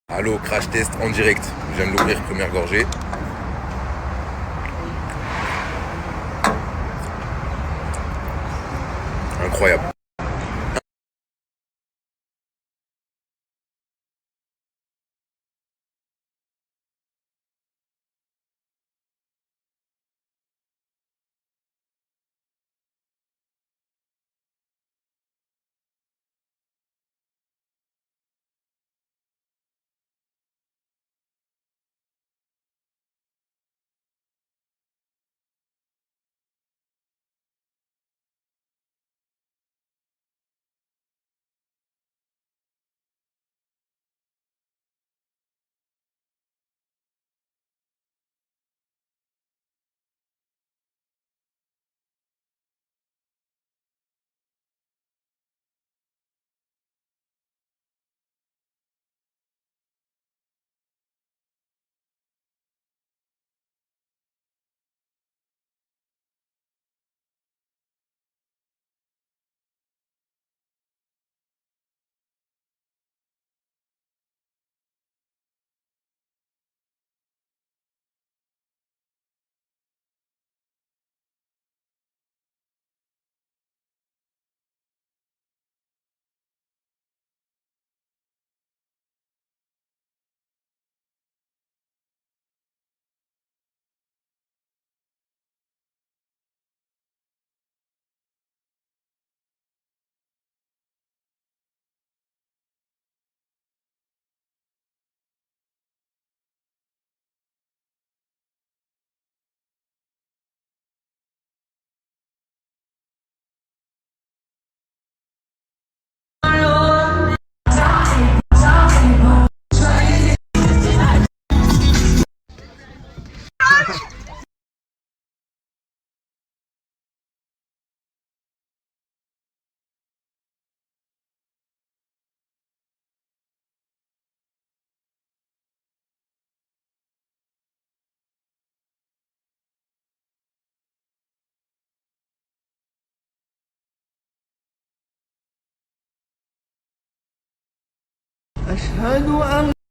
Allô, crash test en direct. Je viens de l'ouvrir, première gorgée. Incroyable.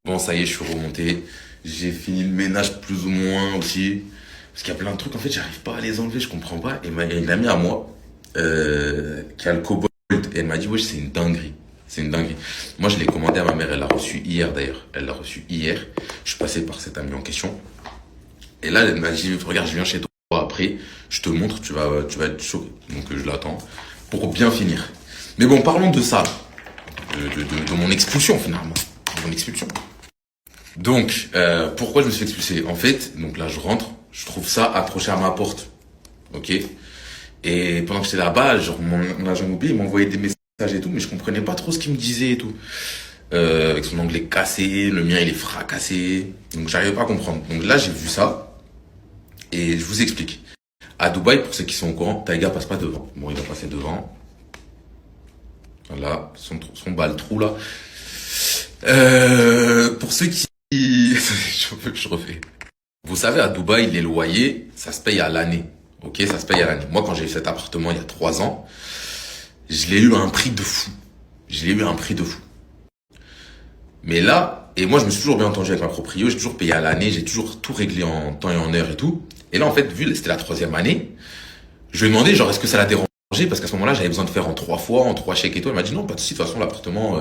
Bon, ça y est, je suis remonté. J'ai fini le ménage plus ou moins aussi. Parce qu'il y a plein de trucs, en fait, j'arrive pas à les enlever, je comprends pas. Et une amie à moi, qui a le Cobalt, et elle m'a dit, wesh, c'est une dinguerie. C'est une dinguerie. Moi, je l'ai commandé à ma mère, elle l'a reçu hier d'ailleurs. Elle l'a reçu hier. Je suis passé par cette amie en question. Et là, elle m'a dit, regarde, je viens chez toi après, je te montre, tu vas être choqué. Donc, je l'attends pour bien finir. Mais bon, parlons de ça, de mon expulsion finalement. Mon expulsion. Donc, pourquoi je me suis fait expulser? En fait, donc là, je rentre, je trouve ça accroché à ma porte. Ok? Et pendant que j'étais là-bas, genre, mon agent immobilier, il m'envoyait des messages et tout, mais je comprenais pas trop ce qu'il me disait et tout. Avec son anglais cassé, le mien, il est fracassé. Donc, j'arrivais pas à comprendre. Donc là, j'ai vu ça, et je vous explique. À Dubaï, pour ceux qui sont au courant, Taiga passe pas devant. Bon, il va passer devant. Voilà, son bas le trou là. Pour ceux qui... je refais. Vous savez, à Dubaï, les loyers, ça se paye à l'année. Ok, ça se paye à l'année. Moi, quand j'ai eu cet appartement il y a 3 ans, je l'ai eu à un prix de fou. Je l'ai eu à un prix de fou. Mais là, et moi, je me suis toujours bien entendu avec ma proprio, j'ai toujours payé à l'année, j'ai toujours tout réglé en temps et en heure et tout. Et là, en fait, vu que c'était la 3e année, je lui ai demandé, genre, est-ce que ça l'a dérangé? Parce qu'à ce moment-là, j'avais besoin de faire en 3 fois, en 3 chèques et tout. Elle m'a dit, non, pas de souci, de toute façon, l'appartement,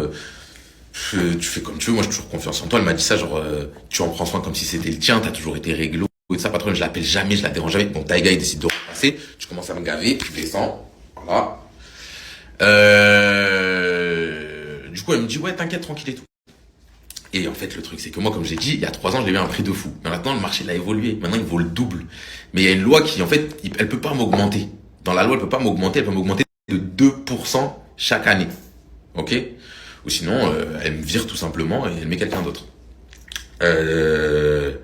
tu fais comme tu veux, moi j'ai toujours confiance en toi. Elle m'a dit ça, genre, tu en prends soin comme si c'était le tien, t'as toujours été réglo et ça, patron, je l'appelle jamais, je la dérange jamais. Bon, Taïga, il décide de repasser, tu commences à me gaver, tu descends, voilà. Du coup, elle me dit, ouais, t'inquiète, tranquille et tout. Et en fait, le truc, c'est que moi, comme j'ai dit, il y a 3 ans, je l'ai eu à un prix de fou. Mais maintenant, le marché, il a évolué. Maintenant, il vaut le double. Mais il y a une loi qui, en fait, elle peut pas m'augmenter. Dans la loi, elle peut pas m'augmenter, elle peut m'augmenter de 2% chaque année. Ok? Ou sinon, elle me vire tout simplement et elle met quelqu'un d'autre. Euh,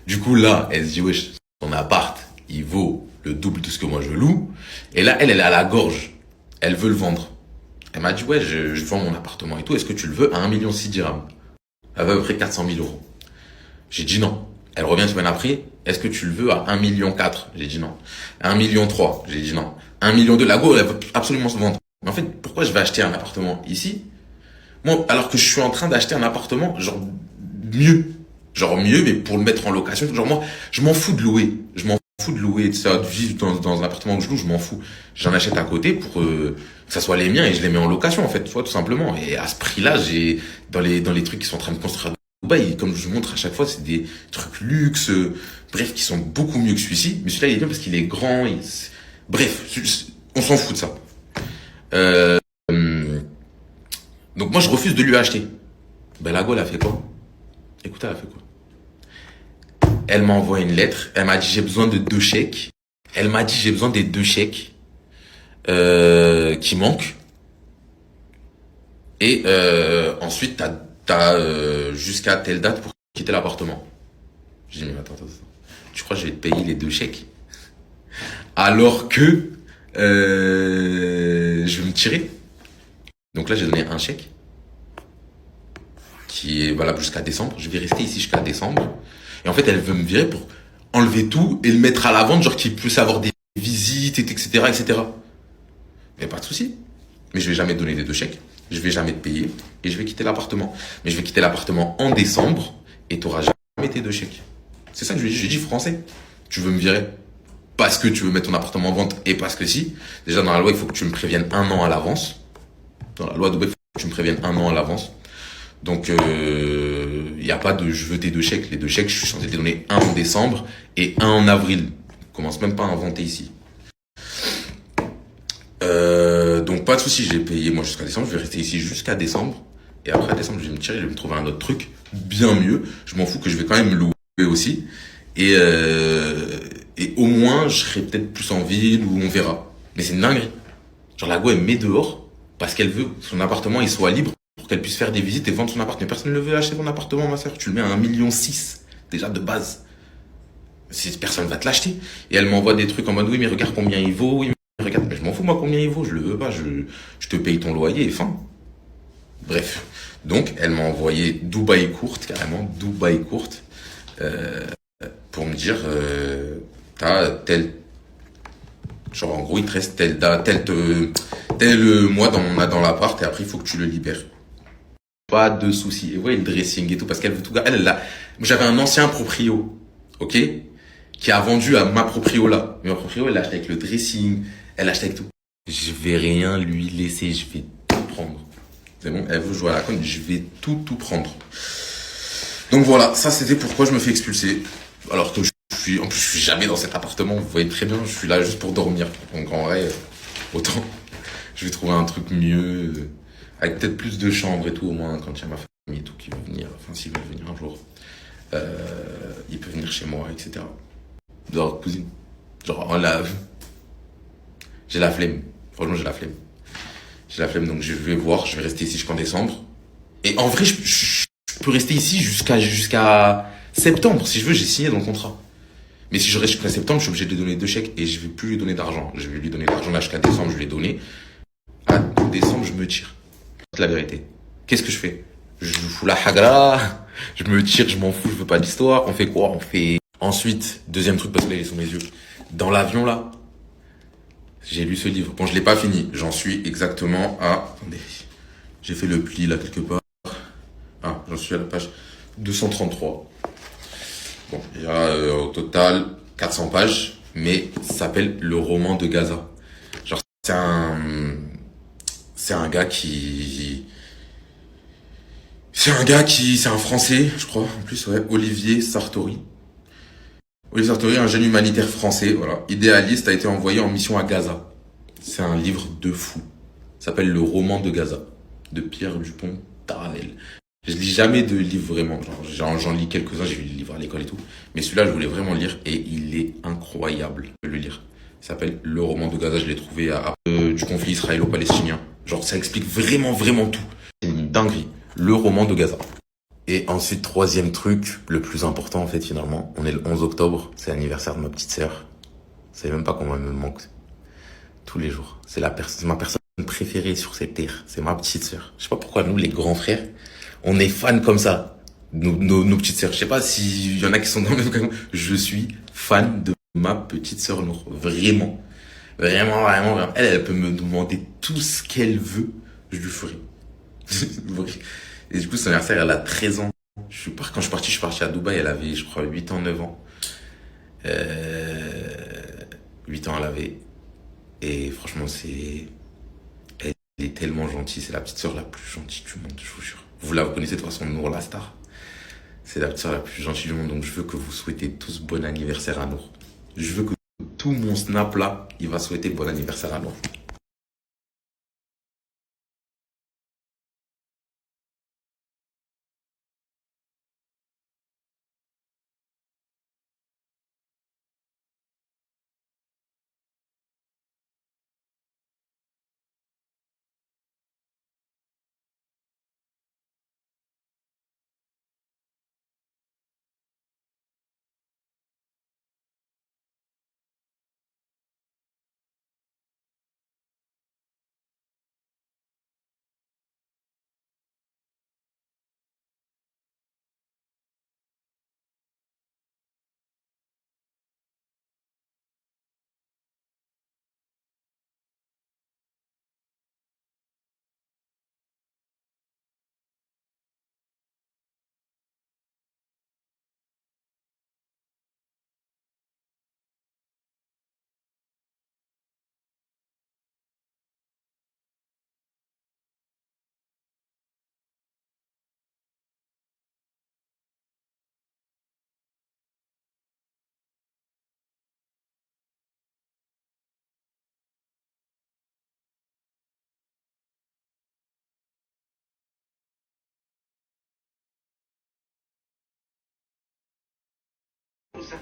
du coup, là, elle se dit, wesh, ton appart, il vaut le double de ce que moi je loue. Et là, elle est à la gorge. Elle veut le vendre. Elle m'a dit, ouais, je vends mon appartement et tout. Est-ce que tu le veux à 1,6 million de dirhams? Elle veut à peu près 400 000 euros. J'ai dit non. Elle revient une semaine après. Est-ce que tu le veux à 1,4 million? J'ai dit non. 1,3 million? J'ai dit non. 1,2 million? La go, elle veut absolument se vendre. Mais en fait, pourquoi je vais acheter un appartement ici? Moi, alors que je suis en train d'acheter un appartement, genre, mieux. Genre mieux, mais pour le mettre en location. Genre moi, je m'en fous de louer. Je m'en fous de louer, de ça, de vivre dans un appartement où je loue, je m'en fous. J'en achète à côté pour que ça soit les miens et je les mets en location, en fait, tu vois, tout simplement. Et à ce prix-là, j'ai dans les trucs qui sont en train de construire à Dubaï, comme je vous montre à chaque fois, c'est des trucs luxe, bref, qui sont beaucoup mieux que celui-ci. Mais celui-là, il est bien parce qu'il est grand. Bref, on s'en fout de ça. Euh, donc moi, je refuse de lui acheter. Ben la go, elle a fait quoi? Écoute, elle a fait quoi? Elle m'a envoyé une lettre. Elle m'a dit j'ai besoin de 2 chèques. Elle m'a dit j'ai besoin des 2 chèques qui manquent. Et ensuite t'as jusqu'à telle date pour quitter l'appartement. J'ai dit mais attends. Tu crois que je vais te payer les 2 chèques alors que je vais me tirer? Donc là j'ai donné un chèque qui est valable jusqu'à décembre. Je vais rester ici jusqu'à décembre. Et en fait, elle veut me virer pour enlever tout et le mettre à la vente, genre qu'il puisse avoir des visites, etc., etc. Mais pas de souci. Mais je vais jamais te donner les 2 chèques. Je vais jamais te payer et je vais quitter l'appartement. Mais je vais quitter l'appartement en décembre et tu n'auras jamais tes 2 chèques. C'est ça que je lui ai dit. Je lui ai dit français. Tu veux me virer parce que tu veux mettre ton appartement en vente et parce que si. Déjà, dans la loi, il faut que tu me préviennes un an à l'avance. Dans la loi de Dubaï, il faut que tu me préviennes un an à l'avance. Donc, il n'y a pas de je veux tes 2 chèques. Les 2 chèques, je suis censé te les donner un en décembre et un en avril. Je commence même pas à inventer ici. Donc, pas de souci, j'ai payé moi jusqu'à décembre. Je vais rester ici jusqu'à décembre. Et après décembre, je vais me tirer, je vais me trouver un autre truc bien mieux. Je m'en fous que je vais quand même louer aussi. Et au moins, je serai peut-être plus en ville ou on verra. Mais c'est une dinguerie. Genre, la go, elle me met dehors parce qu'elle veut que son appartement il soit libre pour qu'elle puisse faire des visites et vendre son appartement. Mais personne ne veut acheter ton appartement, ma soeur. Tu le mets à 1,6 million, déjà de base. Personne va te l'acheter. Et elle m'envoie des trucs en mode, oui, mais regarde combien il vaut. Oui, mais regarde, mais je m'en fous, moi, combien il vaut. Je le veux pas. Je te paye ton loyer et fin. Bref. Donc, elle m'a envoyé Dubaï courte, carrément, Dubaï courte, pour me dire, t'as tel, genre, en gros, il te reste tel date, tel mois dans l'appart et après, il faut que tu le libères. Pas de souci. Et vous voyez le dressing et tout, parce qu'elle veut tout garder. J'avais un ancien proprio, ok, qui a vendu à ma proprio là. Mais ma proprio, elle l'a acheté avec le dressing, elle l'a acheté avec tout. Je vais rien lui laisser, je vais tout prendre. C'est bon, elle veut jouer à la conne, je vais tout prendre. Donc voilà, ça c'était pourquoi je me fais expulser. Alors que en plus je suis jamais dans cet appartement, vous voyez très bien, je suis là juste pour dormir. Donc en vrai, autant, je vais trouver un truc mieux, avec peut-être plus de chambres et tout, au moins quand il y a ma famille et tout qui veut venir, enfin s'il veut venir un jour, il peut venir chez moi, etc. Genre cousine, genre j'ai la flemme, franchement j'ai la flemme. J'ai la flemme, donc je vais voir, je vais rester ici jusqu'en décembre. Et en vrai, je peux rester ici jusqu'à septembre, si je veux, j'ai signé dans le contrat. Mais si je reste jusqu'à septembre, je suis obligé de lui donner 2 chèques et je vais plus lui donner d'argent. Je vais lui donner de l'argent là jusqu'à décembre, je lui ai donné. À décembre, je me tire. C'est la vérité. Qu'est-ce que je fais? Je fous la hagra, je me tire, je m'en fous, je veux pas d'histoire. On fait quoi? On fait... Ensuite, deuxième truc, parce que là, il est sous mes yeux. Dans l'avion, là, j'ai lu ce livre. Bon, je l'ai pas fini. J'en suis exactement à... Attendez. J'ai fait le pli, là, quelque part. Ah, j'en suis à la page 233. Bon, il y a au total 400 pages, mais ça s'appelle Le roman de Gaza. Genre, c'est un gars qui... C'est un Français, je crois, en plus, ouais, Olivier Sartori. Olivier Sartori, un jeune humanitaire français, voilà, idéaliste, a été envoyé en mission à Gaza. C'est un livre de fou. Ça s'appelle Le roman de Gaza, de Pierre Dupont-Taravel. Je lis jamais de livres vraiment, j'en lis quelques-uns, j'ai lu des livres à l'école et tout. Mais celui-là, je voulais vraiment le lire et il est incroyable de le lire. Il s'appelle Le roman de Gaza, je l'ai trouvé du conflit israélo-palestinien. Genre, ça explique vraiment, vraiment tout. C'est une dinguerie. Le roman de Gaza. Et ensuite, troisième truc, le plus important en fait finalement, on est le 11 octobre, c'est l'anniversaire de ma petite sœur. Vous savez même pas comment elle me manque. Tous les jours. C'est ma personne préférée sur cette terre. C'est ma petite sœur. Je sais pas pourquoi nous, les grands frères, on est fans comme ça. Nos petites sœurs. Je sais pas s'il y en a qui sont dans le même cas. Je suis fan de ma petite sœur Nour. Vraiment. Vraiment, vraiment, vraiment. Elle peut me demander tout ce qu'elle veut. Je lui ferai. Et du coup, son anniversaire, elle a 13 ans. Quand je suis parti à Dubaï, elle avait, je crois, 8 ans, 9 ans. Euh, 8 ans, elle avait. Et franchement, elle est tellement gentille. C'est la petite sœur la plus gentille du monde, je vous jure. Vous la connaissez de toute façon, Nour la star. C'est la petite sœur la plus gentille du monde. Donc, je veux que vous souhaitez tous bon anniversaire à Nour. Je veux que tout mon snap là, il va souhaiter bon anniversaire à Nour.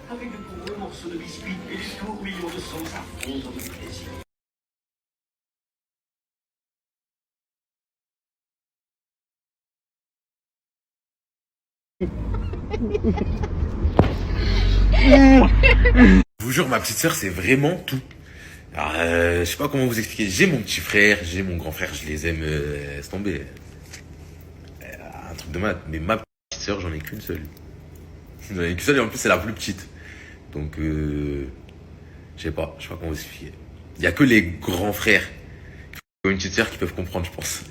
Avec de nombreux morceaux de biscuits et des tourbillons de sang s'affrontent de plaisir. Je vous jure, ma petite sœur, c'est vraiment tout. Alors, je sais pas comment vous expliquer. J'ai mon petit frère, j'ai mon grand frère, je les aime, laisse tomber. Un truc de malade. Mais ma petite sœur, j'en ai qu'une seule. J'en ai qu'une seule et en plus, c'est la plus petite. Donc, je sais pas comment vous expliquer. Il y a que les grands frères qui ont une petite sœur qui peuvent comprendre, je pense.